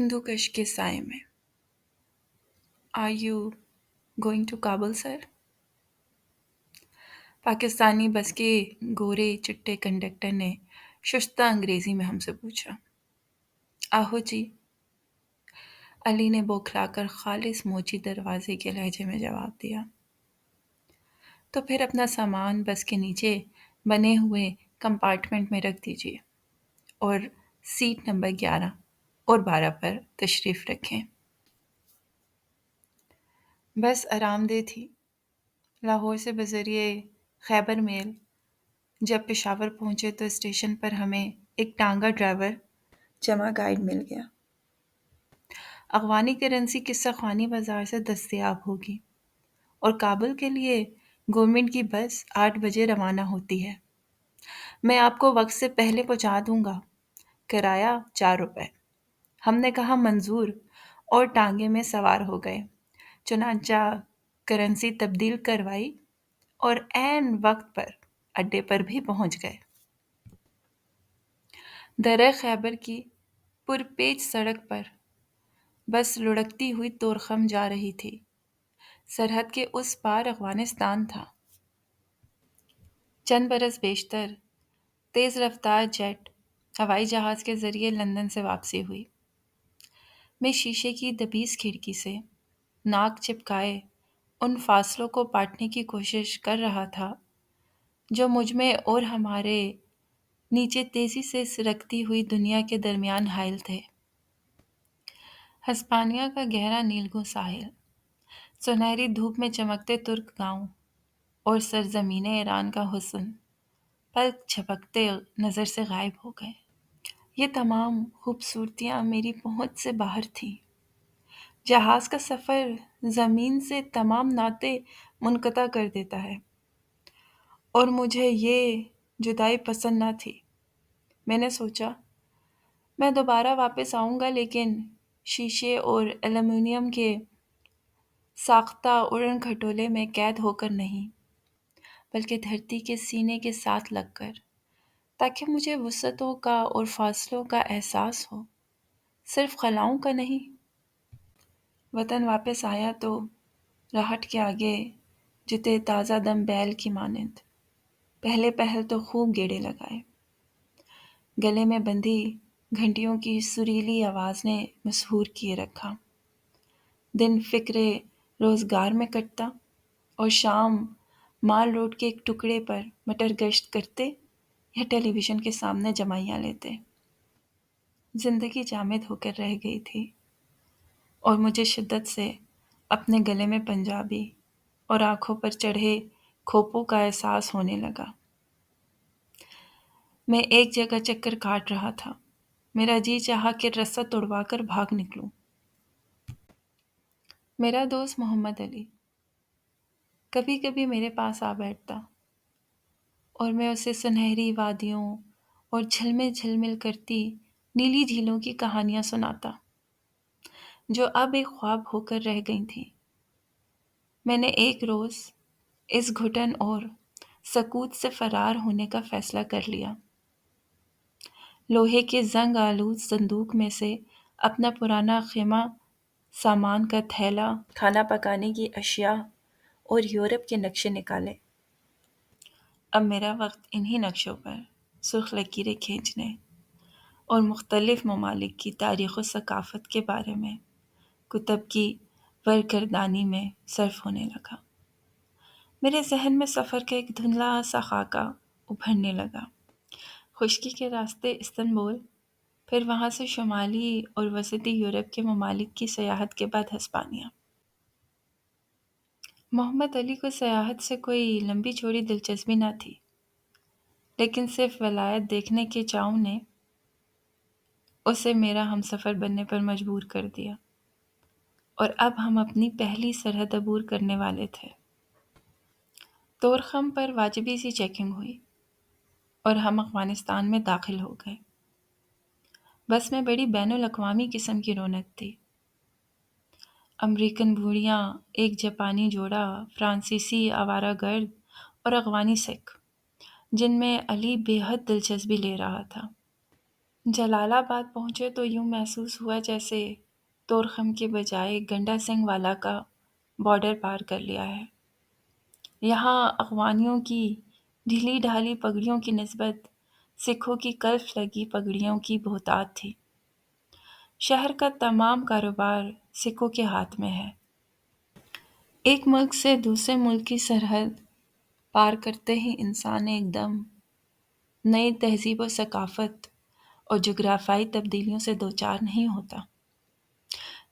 ہندوکش کے سائے میں. Are you going to Kabul sir? Pakistani بس کے گورے چٹے کنڈکٹر نے شستہ انگریزی میں ہم سے پوچھا. آہو جی، علی نے بوکھلا کر خالص موچی دروازے کے لہجے میں جواب دیا. تو پھر اپنا سامان بس کے نیچے بنے ہوئے کمپارٹمنٹ میں رکھ دیجیے اور سیٹ نمبر 11 اور 12 پر تشریف رکھیں. بس آرام دہ تھی. لاہور سے بذریعے خیبر میل جب پشاور پہنچے تو اسٹیشن پر ہمیں ایک ٹانگا ڈرائیور جمع گائیڈ مل گیا. افغانی کرنسی قصہ خوانی بازار سے دستیاب ہوگی اور کابل کے لیے گورنمنٹ کی بس 8 بجے روانہ ہوتی ہے. میں آپ کو وقت سے پہلے پہنچا دوں گا. کرایہ 4 روپے. ہم نے کہا منظور اور ٹانگے میں سوار ہو گئے. چنانچہ کرنسی تبدیل کروائی اور عین وقت پر اڈے پر بھی پہنچ گئے. درہ خیبر کی پرپیچ سڑک پر بس لڑکتی ہوئی تورخم جا رہی تھی. سرحد کے اس پار افغانستان تھا. چند برس بیشتر تیز رفتار جیٹ ہوائی جہاز کے ذریعے لندن سے واپسی ہوئی. میں شیشے کی دبیس کھڑکی سے ناک چپکائے ان فاصلوں کو پاٹنے کی کوشش کر رہا تھا جو مجھ میں اور ہمارے نیچے تیزی سے سرکتی ہوئی دنیا کے درمیان حائل تھے. ہسپانیہ کا گہرا نیلگوں ساحل، سنہری دھوپ میں چمکتے ترک گاؤں اور سرزمین ایران کا حسن پلک جھپکتے نظر سے غائب ہو گئے. یہ تمام خوبصورتیاں میری پہنچ سے باہر تھیں. جہاز کا سفر زمین سے تمام ناطے منقطع کر دیتا ہے اور مجھے یہ جدائی پسند نہ تھی. میں نے سوچا میں دوبارہ واپس آؤں گا، لیکن شیشے اور ایلومینیم کے ساختہ اڑن کھٹولے میں قید ہو کر نہیں، بلکہ دھرتی کے سینے کے ساتھ لگ کر، تاکہ مجھے وسعتوں کا اور فاصلوں کا احساس ہو، صرف خلاؤں کا نہیں. وطن واپس آیا تو راہٹ کے آگے جتے تازہ دم بیل کی مانند پہلے پہل تو خوب گیڑے لگائے. گلے میں بندھی گھنٹیوں کی سریلی آواز نے مسحور کیے رکھا. دن فکر روزگار میں کٹتا اور شام مال روڈ کے ایک ٹکڑے پر مٹر گشت کرتے یا ٹیلی ویژن کے سامنے جمائیاں لیتے. زندگی جامد ہو کر رہ گئی تھی اور مجھے شدت سے اپنے گلے میں پنجابی اور آنکھوں پر چڑھے کھوپوں کا احساس ہونے لگا. میں ایک جگہ چکر کاٹ رہا تھا. میرا جی چاہا کہ رسہ توڑوا کر بھاگ نکلوں. میرا دوست محمد علی کبھی کبھی میرے پاس آ بیٹھتا اور میں اسے سنہری وادیوں اور جھلمل جھلمل کرتی نیلی جھیلوں کی کہانیاں سناتا جو اب ایک خواب ہو کر رہ گئی تھیں. میں نے ایک روز اس گھٹن اور سکوت سے فرار ہونے کا فیصلہ کر لیا. لوہے کے زنگ آلود صندوق میں سے اپنا پرانا خیمہ، سامان کا تھیلا، کھانا پکانے کی اشیاء اور یورپ کے نقشے نکالے. اب میرا وقت انہی نقشوں پر سرخ لکیریں کھینچنے اور مختلف ممالک کی تاریخ و ثقافت کے بارے میں کتب کی ورگردانی میں صرف ہونے لگا. میرے ذہن میں سفر کا ایک دھندلا سا خاکہ ابھرنے لگا. خشکی کے راستے استنبول، پھر وہاں سے شمالی اور وسطی یورپ کے ممالک کی سیاحت کے بعد ہسپانیہ. محمد علی کو سیاحت سے کوئی لمبی چوڑی دلچسپی نہ تھی، لیکن صرف ولایت دیکھنے کے چاؤ نے اسے میرا ہمسفر بننے پر مجبور کر دیا، اور اب ہم اپنی پہلی سرحد عبور کرنے والے تھے. طورخم پر واجبی سی چیکنگ ہوئی اور ہم افغانستان میں داخل ہو گئے. بس میں بڑی بین الاقوامی قسم کی رونق تھی. امریکن بوڑھیاں، ایک جاپانی جوڑا، فرانسیسی آوارہ گرد اور افغانی سکھ، جن میں علی بے حد دلچسپی لے رہا تھا. جلال آباد پہنچے تو یوں محسوس ہوا جیسے طورخم کے بجائے گنڈا سنگھ والا کا بارڈر پار کر لیا ہے۔ یہاں اخوانیوں کی ڈھیلی ڈھالی پگڑیوں کی نسبت سکھوں کی کلف لگی پگڑیوں کی بہتات تھی۔ شہر کا تمام کاروبار سکھوں کے ہاتھ میں ہے۔ ایک ملک سے دوسرے ملک کی سرحد پار کرتے ہی انسان ایک دم نئی تہذیب و ثقافت اور جغرافیائی تبدیلیوں سے دوچار نہیں ہوتا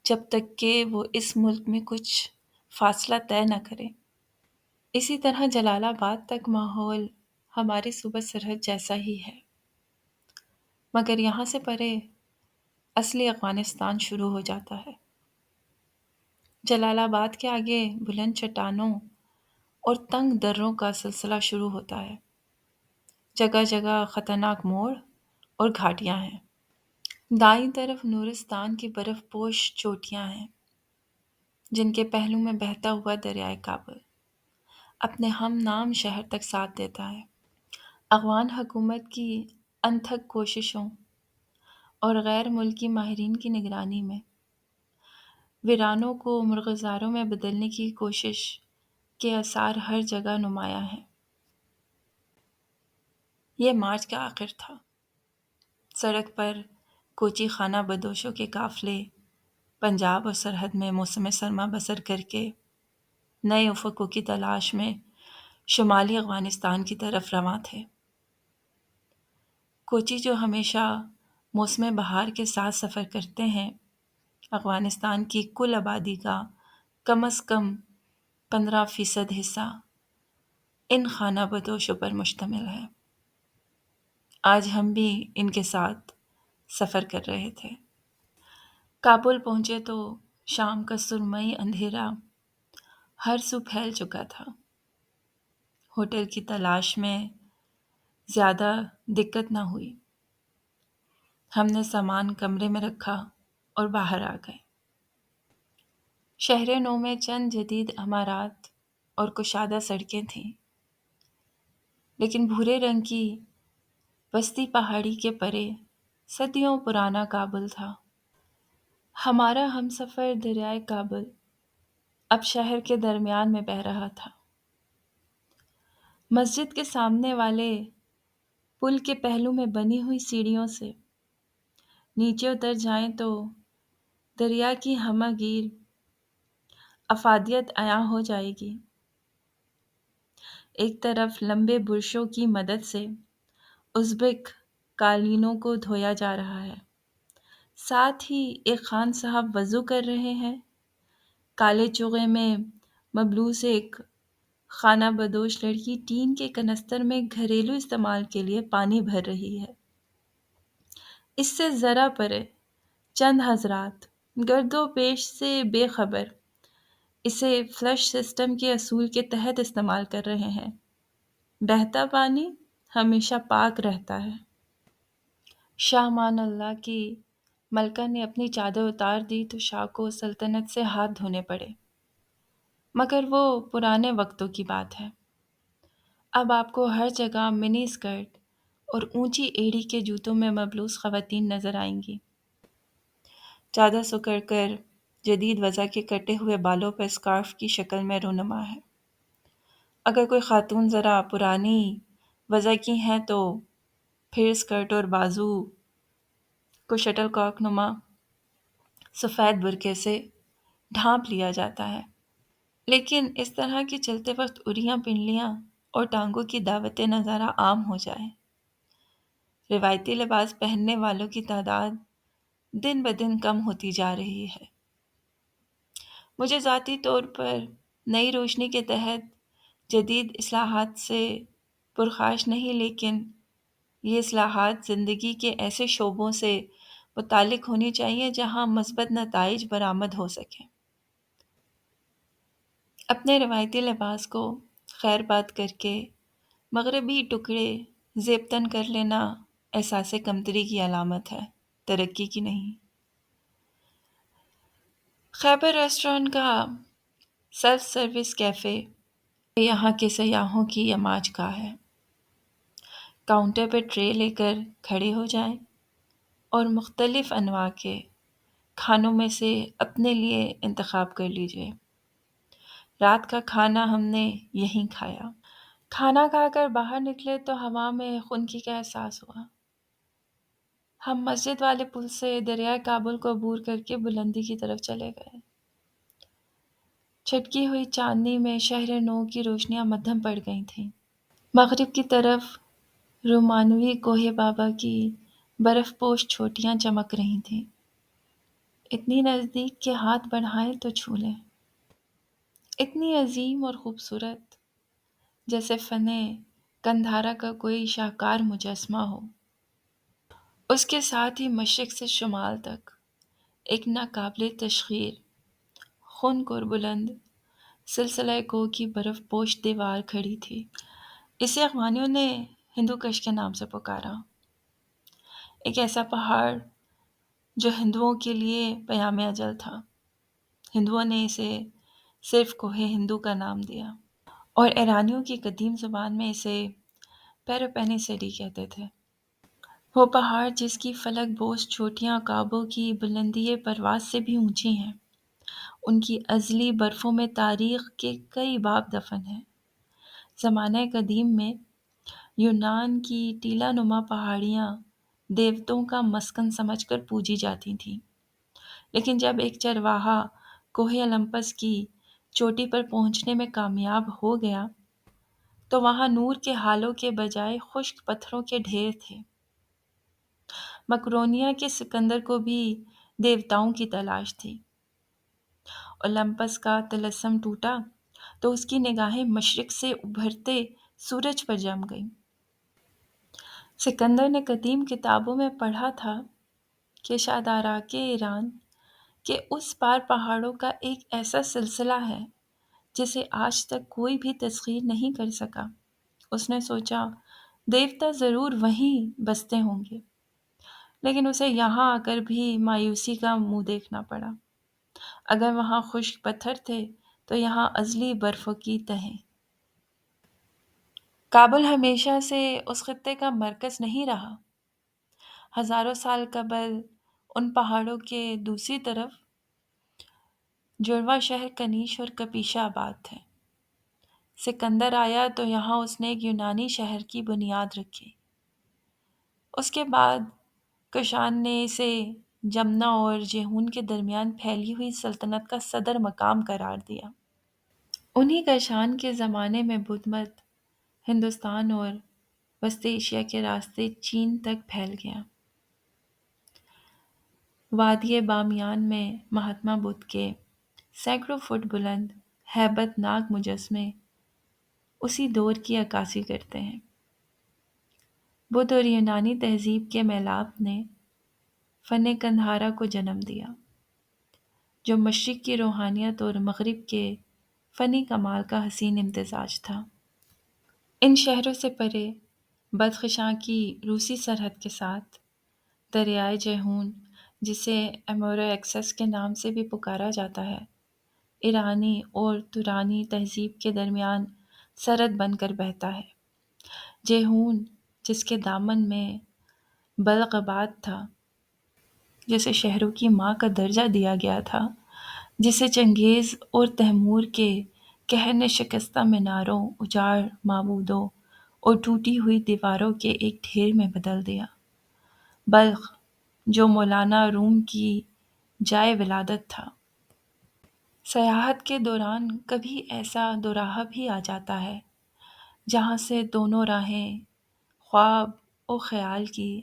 جب تک کہ وہ اس ملک میں کچھ فاصلہ طے نہ کرے۔ اسی طرح جلال آباد تک ماحول ہماری صوبہ سرحد جیسا ہی ہے، مگر یہاں سے پرے اصلی افغانستان شروع ہو جاتا ہے۔ جلال آباد کے آگے بلند چٹانوں اور تنگ دروں کا سلسلہ شروع ہوتا ہے۔ جگہ جگہ خطرناک موڑ اور گھاٹیاں ہیں۔ دائیں طرف نورستان کی برف پوش چوٹیاں ہیں جن کے پہلو میں بہتا ہوا دریائے کابل اپنے ہم نام شہر تک ساتھ دیتا ہے۔ افغان حکومت کی انتھک کوششوں اور غیر ملکی ماہرین کی نگرانی میں ویرانوں کو مرغزاروں میں بدلنے کی کوشش کے آثار ہر جگہ نمایاں ہیں۔ یہ مارچ کا آخر تھا۔ سڑک پر کوچی خانہ بدوشوں کے قافلے پنجاب اور سرحد میں موسم سرما بسر کر کے نئے افقوں کی تلاش میں شمالی افغانستان کی طرف رواں تھے۔ کوچی جو ہمیشہ موسم بہار کے ساتھ سفر کرتے ہیں، افغانستان کی کل آبادی کا کم از کم 15% حصہ ان خانہ بدوشوں پر مشتمل ہے۔ آج ہم بھی ان کے ساتھ سفر کر رہے تھے۔ کابل پہنچے تو شام کا سرمئی اندھیرا ہر سو پھیل چکا تھا۔ ہوٹل کی تلاش میں زیادہ دقت نہ ہوئی۔ ہم نے سامان کمرے میں رکھا اور باہر آ گئے۔ شہر نو میں چند جدید عمارات اور کشادہ سڑکیں تھیں، لیکن بھورے رنگ کی بستی پہاڑی کے پرے صدیوں پرانا کابل تھا۔ ہمارا ہمسفر دریائے کابل اب شہر کے درمیان میں بہہ رہا تھا۔ مسجد کے سامنے والے پل کے پہلو میں بنی ہوئی سیڑھیوں سے نیچے اتر جائیں تو دریا کی ہمہ گیر افادیت عیاں ہو جائے گی۔ ایک طرف لمبے برشوں کی مدد سے ازبک قالینوں کو دھویا جا رہا ہے، ساتھ ہی ایک خان صاحب وضو کر رہے ہیں۔ کالے چوغے میں ملبوس ایک خانہ بدوش لڑکی ٹین کے کنستر میں گھریلو استعمال کے لیے پانی بھر رہی ہے۔ اس سے ذرا پرے چند حضرات گرد و پیش سے بے خبر اسے فلش سسٹم کے اصول کے تحت استعمال کر رہے ہیں۔ بہتا پانی ہمیشہ پاک رہتا ہے۔ شاہ امان اللہ کی ملکہ نے اپنی چادر اتار دی تو شاہ کو سلطنت سے ہاتھ دھونے پڑے، مگر وہ پرانے وقتوں کی بات ہے۔ اب آپ کو ہر جگہ منی اسکرٹ اور اونچی ایڑی کے جوتوں میں ملبوس خواتین نظر آئیں گی۔ چادر سکڑ کر جدید وضع کے کٹے ہوئے بالوں پر اسکارف کی شکل میں رونما ہے۔ اگر کوئی خاتون ذرا پرانی وضع کی ہیں تو پھر اسکرٹ اور بازو کو شٹل کاک نما سفید برقعے سے ڈھانپ لیا جاتا ہے، لیکن اس طرح کے چلتے وقت اریاں پنڈلیاں اور ٹانگوں کی دعوت نظارہ عام ہو جائے۔ روایتی لباس پہننے والوں کی تعداد دن بدن کم ہوتی جا رہی ہے۔ مجھے ذاتی طور پر نئی روشنی کے تحت جدید اصلاحات سے پرخاش نہیں، لیکن یہ اصلاحات زندگی کے ایسے شعبوں سے متعلق ہونی چاہیے جہاں مثبت نتائج برآمد ہو سکیں۔ اپنے روایتی لباس کو خیر باد کر کے مغربی ٹکڑے زیب تن کر لینا احساس کمتری کی علامت ہے، ترقی کی نہیں۔ خیبر ریسٹورانٹ کا سیلف سروس کیفے یہاں کے سیاحوں کی یماج گاہ ہے۔ کاؤنٹر پر ٹرے لے کر کھڑے ہو جائیں، اور مختلف انواع کے کھانوں میں سے اپنے لیے انتخاب کر لیجیے۔ رات کا کھانا ہم نے یہیں کھایا۔ کھانا کھا کر باہر نکلے تو ہوا میں خنکی کا احساس ہوا۔ ہم مسجد والے پل سے دریائے کابل کو عبور کر کے بلندی کی طرف چلے گئے۔ چھٹکی ہوئی چاندنی میں شہر نو کی روشنیاں مدھم پڑ گئی تھیں۔ مغرب کی طرف رومانوی کوہ بابا کی برف پوش چوٹیاں چمک رہی تھیں، اتنی نزدیک کہ ہاتھ بڑھائیں تو چھو لیں، اتنی عظیم اور خوبصورت جیسے فن کندھارا کا کوئی شاہکار مجسمہ ہو۔ اس کے ساتھ ہی مشرق سے شمال تک ایک ناقابل تشخیر خنک اور بلند سلسلہ کوہ کی برف پوش دیوار کھڑی تھی۔ اسے افغانیوں نے ہندو کش کے نام سے پکارا، ایک ایسا پہاڑ جو ہندوؤں کے لیے پیام اجل تھا۔ ہندوؤں نے اسے صرف کوہ ہندو کا نام دیا اور ایرانیوں کی قدیم زبان میں اسے پیروپینیسیری کہتے تھے۔ وہ پہاڑ جس کی فلک بوس چوٹیاں کعبوں کی بلندی پرواز سے بھی اونچی ہیں، ان کی ازلی برفوں میں تاریخ کے کئی باب دفن ہیں۔ زمانہ قدیم میں یونان کی ٹیلا نما پہاڑیاں دیوتوں کا مسکن سمجھ کر پوجی جاتی تھیں، لیکن جب ایک چرواہا کوہ اولمپس کی چوٹی پر پہنچنے میں کامیاب ہو گیا تو وہاں نور کے ہالوں کے بجائے خشک پتھروں کے ڈھیر تھے۔ مکرونیا کے سکندر کو بھی دیوتاؤں کی تلاش تھی۔ اولمپس کا طلسم ٹوٹا تو اس کی نگاہیں مشرق سے ابھرتے سورج پر جم گئیں۔ سکندر نے قدیم کتابوں میں پڑھا تھا کہ شاہدارا کے ایران کے اس پار پہاڑوں کا ایک ایسا سلسلہ ہے جسے آج تک کوئی بھی تسخیر نہیں کر سکا۔ اس نے سوچا دیوتا ضرور وہیں بستے ہوں گے، لیکن اسے یہاں آ کر بھی مایوسی کا منہ دیکھنا پڑا۔ اگر وہاں خشک پتھر تھے تو یہاں ازلی برفوں کی تہیں۔ کابل ہمیشہ سے اس خطے کا مرکز نہیں رہا۔ ہزاروں سال قبل ان پہاڑوں کے دوسری طرف جڑواں شہر کنیش اور کپیشا آباد تھے۔ سکندر آیا تو یہاں اس نے ایک یونانی شہر کی بنیاد رکھی۔ اس کے بعد کشان نے اسے جمنا اور جیہون کے درمیان پھیلی ہوئی سلطنت کا صدر مقام قرار دیا۔ انہی کشان کے زمانے میں بدھ مت ہندوستان اور وسط ایشیا کے راستے چین تک پھیل گیا۔ وادی بامیان میں مہاتما بدھ کے سینکڑوں فٹ بلند ہیبت ناک مجسمے اسی دور کی عکاسی کرتے ہیں۔ بدھ اور یونانی تہذیب کے میلاپ نے فن کندھارا کو جنم دیا، جو مشرق کی روحانیت اور مغرب کے فنی کمال کا حسین امتزاج تھا۔ ان شہروں سے پرے بدخشاں کی روسی سرحد کے ساتھ دریائے جیہون، جسے ایمورو ایکسس کے نام سے بھی پکارا جاتا ہے، ایرانی اور تورانی تہذیب کے درمیان سرحد بن کر بہتا ہے۔ جیہون جس کے دامن میں بلخ آباد تھا، جسے شہروں کی ماں کا درجہ دیا گیا تھا، جسے چنگیز اور تیمور کے قہر نے شکستہ میناروں، اجاڑ معبودوں اور ٹوٹی ہوئی دیواروں کے ایک ڈھیر میں بدل دیا۔ بلخ جو مولانا روم کی جائے ولادت تھا۔ سیاحت کے دوران کبھی ایسا دوراہا بھی آ جاتا ہے جہاں سے دونوں راہیں خواب و خیال کی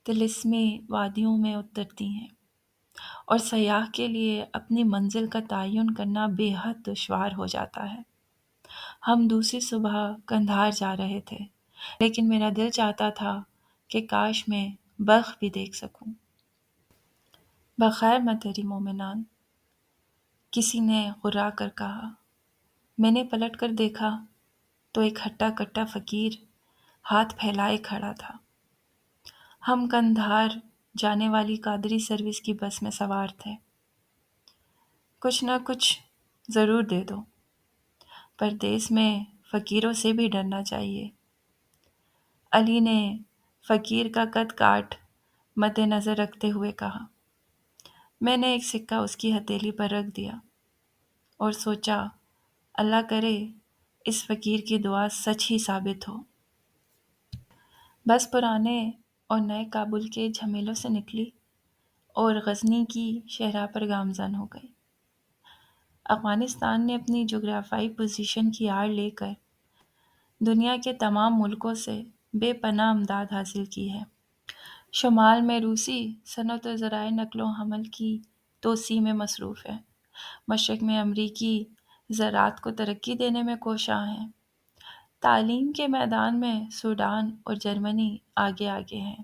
طلسمی وادیوں میں اترتی ہیں، اور سیاح کے لیے اپنی منزل کا تعین کرنا بے حد دشوار ہو جاتا ہے۔ ہم دوسری صبح کندھار جا رہے تھے، لیکن میرا دل چاہتا تھا کہ کاش میں بلخ بھی دیکھ سکوں۔ بخیر متحری مومنان، کسی نے غرا کر کہا۔ میں نے پلٹ کر دیکھا تو ایک ہٹا کٹا فقیر ہاتھ پھیلائے کھڑا تھا۔ ہم کندھار جانے والی قادری سروس کی بس میں سوار تھے۔ کچھ نہ کچھ ضرور دے دو، پردیس میں فقیروں سے بھی ڈرنا چاہیے۔ علی نے فقیر کا قد کاٹ مد نظر رکھتے ہوئے کہا۔ میں نے ایک سکہ اس کی ہتھیلی پر رکھ دیا اور سوچا، اللہ کرے اس فقیر کی دعا سچ ہی ثابت ہو۔ بس پرانے اور نئے کابل کے جھمیلوں سے نکلی اور غزنی کی شہرہ پر گامزن ہو گئی۔ افغانستان نے اپنی جغرافیائی پوزیشن کی آڑ لے کر دنیا کے تمام ملکوں سے بے پناہ امداد حاصل کی ہے۔ شمال میں روسی صنعت و ذرائع نقل و حمل کی توسیع میں مصروف ہے۔ مشرق میں امریکی زراعت کو ترقی دینے میں کوشاں ہیں۔ تعلیم کے میدان میں سوڈان اور جرمنی آگے آگے ہیں۔